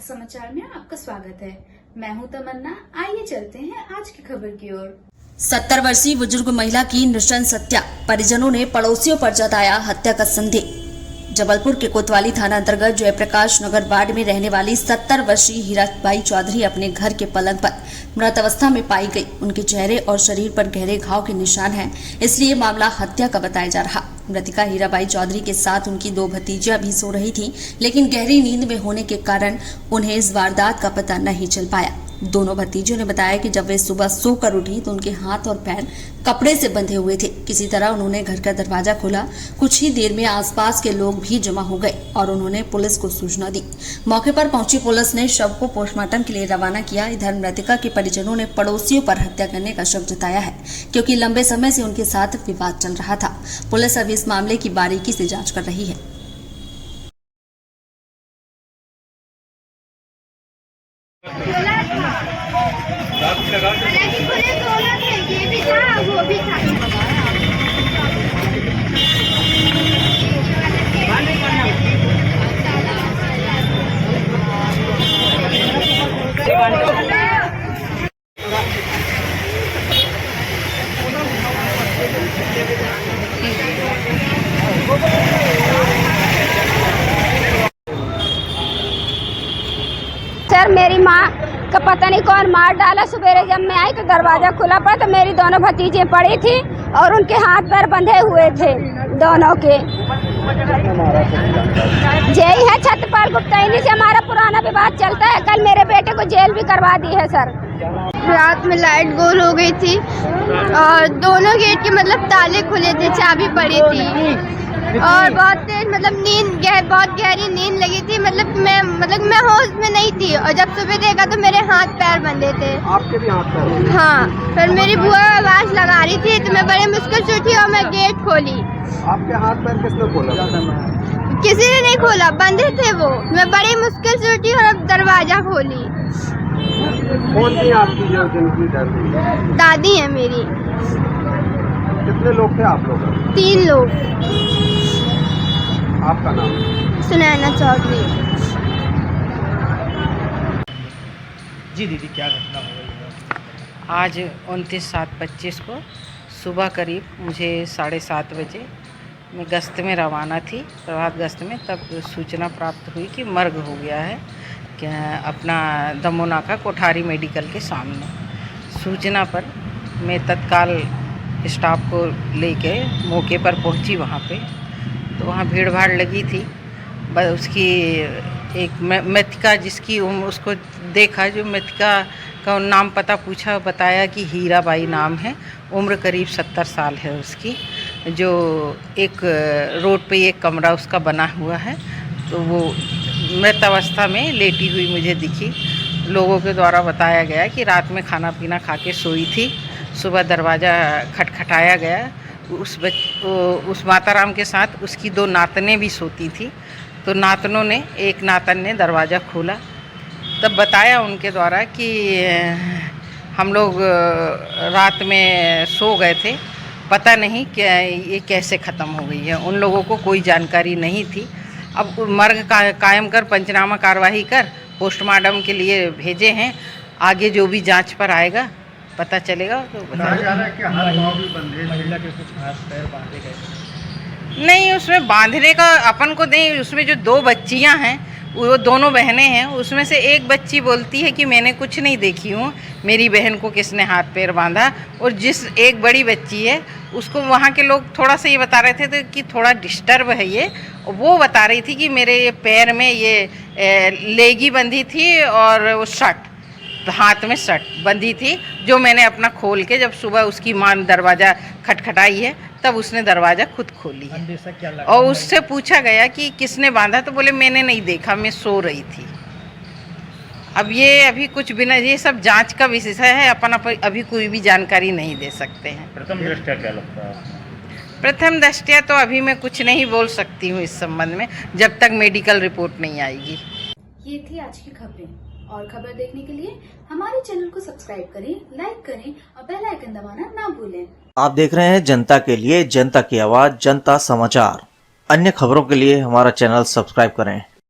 समाचार में आपका स्वागत है। मैं हूं तमन्ना। आइए चलते हैं आज की खबर की ओर। 70 वर्षीय बुजुर्ग महिला की नृशंस हत्या, परिजनों ने पड़ोसियों पर जताया हत्या का संदेह। जबलपुर के कोतवाली थाना अंतर्गत जयप्रकाश नगर वार्ड में रहने वाली 70 वर्षीय हीराबाई चौधरी अपने घर के पलंग पर मृत अवस्था में पाई गई। उनके चेहरे और शरीर पर गहरे घाव के निशान हैं, इसलिए मामला हत्या का बताया जा रहा। मृतका हीराबाई चौधरी के साथ उनकी 2 भतीजियां भी सो रही थीं, लेकिन गहरी नींद में होने के कारण उन्हें इस वारदात का पता नहीं चल पाया। दोनों भतीजों ने बताया कि जब वे सुबह सोकर उठी तो उनके हाथ और पैर कपड़े से बंधे हुए थे। किसी तरह उन्होंने घर का दरवाजा खोला। कुछ ही देर में आसपास के लोग भी जमा हो गए और उन्होंने पुलिस को सूचना दी। मौके पर पहुंची पुलिस ने शव को पोस्टमार्टम के लिए रवाना किया। इधर मृतका के परिजनों ने पड़ोसियों पर हत्या करने का शक जताया है, क्योंकि लंबे समय से उनके साथ विवाद चल रहा था। पुलिस अभी इस मामले की बारीकी से जाँच कर रही है। ये भी था, वो भी था। सर मेरी माँ का पता नहीं कौन मार डाला। सवेरे जब मैं आई तो दरवाजा खुला पड़ा तो मेरी दोनों भतीजे पड़ी थी और उनके हाथ पैर बंधे हुए थे दोनों के। यही है छत्रपाल गुप्ता, इन्हीं से हमारा पुराना विवाद चलता है। कल मेरे बेटे को जेल भी करवा दी है सर। रात में लाइट गोल हो गई थी और दोनों गेट के ताले खुले थे, चाबी पड़ी थी और बहुत तेज बहुत गहरी नींद लगी थी। मैं होश में नहीं थी और जब सुबह देखा तो मेरे हाथ पैर बंधे थे। आपके भी हाथ पैर? हाँ, फिर मेरी बुआ आवाज लगा रही थी तो मैं बड़े मुश्किल से उठी और मैं गेट खोली। आपके हाथ पैर किसने खोला? किसी ने नहीं खोला, बंधे थे वो। मैं बड़ी मुश्किल से उठी और अब दरवाजा खोली। कौन थी आपकी जो जिनकी डेथ हुई? दादी है मेरी। कितने लोग थे आप लोग? 3 लोग। आपका नाम? सुनैना चौधरी। जी दीदी, क्या घटना हो गई है? आज 29/7/25 को सुबह करीब मुझे 7:30 बजे मैं गश्त में रवाना थी, प्रभात गश्त में, तब सूचना प्राप्त हुई कि मर्ग हो गया है क्या अपना दमोनाका कोठारी मेडिकल के सामने। सूचना पर मैं तत्काल स्टाफ को लेके मौके पर पहुंची। वहाँ पे तो वहाँ भीड़ भाड़ लगी थी। बस उसकी एक मृतिका जिसकी उसको देखा, जो मृतिका का नाम पता पूछा, बताया कि हीराबाई नाम है, उम्र करीब 70 साल है उसकी। जो एक रोड पे एक कमरा उसका बना हुआ है, तो वो मृत अवस्था में लेटी हुई मुझे दिखी। लोगों के द्वारा बताया गया कि रात में खाना पीना खा के सोई थी। सुबह दरवाज़ा खटखटाया गया। उस माताराम के साथ उसकी 2 नातनें भी सोती थी। तो नातनों ने, एक नातन ने दरवाज़ा खोला, तब बताया उनके द्वारा कि हम लोग रात में सो गए थे, पता नहीं कि ये कैसे ख़त्म हो गई है। उन लोगों को कोई जानकारी नहीं थी। अब मर्ग कायम कर पंचनामा कार्रवाई कर पोस्टमार्टम के लिए भेजे हैं। आगे जो भी जांच पर आएगा पता चलेगा तो नहीं, उसमें बांधने का अपन को नहीं। उसमें जो 2 बच्चियां हैं, वो दोनों बहनें हैं, उसमें से एक बच्ची बोलती है कि मैंने कुछ नहीं देखी हूँ, मेरी बहन को किसने हाथ पैर बांधा। और जिस एक बड़ी बच्ची है उसको वहाँ के लोग थोड़ा सा ये बता रहे थे कि थोड़ा डिस्टर्ब है ये। वो बता रही थी कि मेरे ये पैर में ये लेगी बंधी थी और वो शर्ट, हाथ में शर्ट बंधी थी, जो मैंने अपना खोल के, जब सुबह उसकी माँ दरवाज़ा खटखटाई है तब उसने दरवाज़ा खुद खोली है। और उससे पूछा गया कि किसने बांधा, तो बोले मैंने नहीं देखा, मैं सो रही थी। अब ये अभी कुछ बिना, ये सब जांच का विषय है, अपन अभी कोई भी जानकारी नहीं दे सकते हैं। प्रथम दृष्टया क्या लगता है? प्रथम दृष्टया तो अभी मैं कुछ नहीं बोल सकती हूँ इस संबंध में, जब तक मेडिकल रिपोर्ट नहीं आएगी। ये थी आज की खबरें। और खबर देखने के लिए हमारे चैनल को सब्सक्राइब करें, लाइक करें और बेल आइकन दबाना ना भूलें। आप देख रहे हैं जनता के लिए, जनता की आवाज, जनता समाचार। अन्य खबरों के लिए हमारा चैनल सब्सक्राइब करें।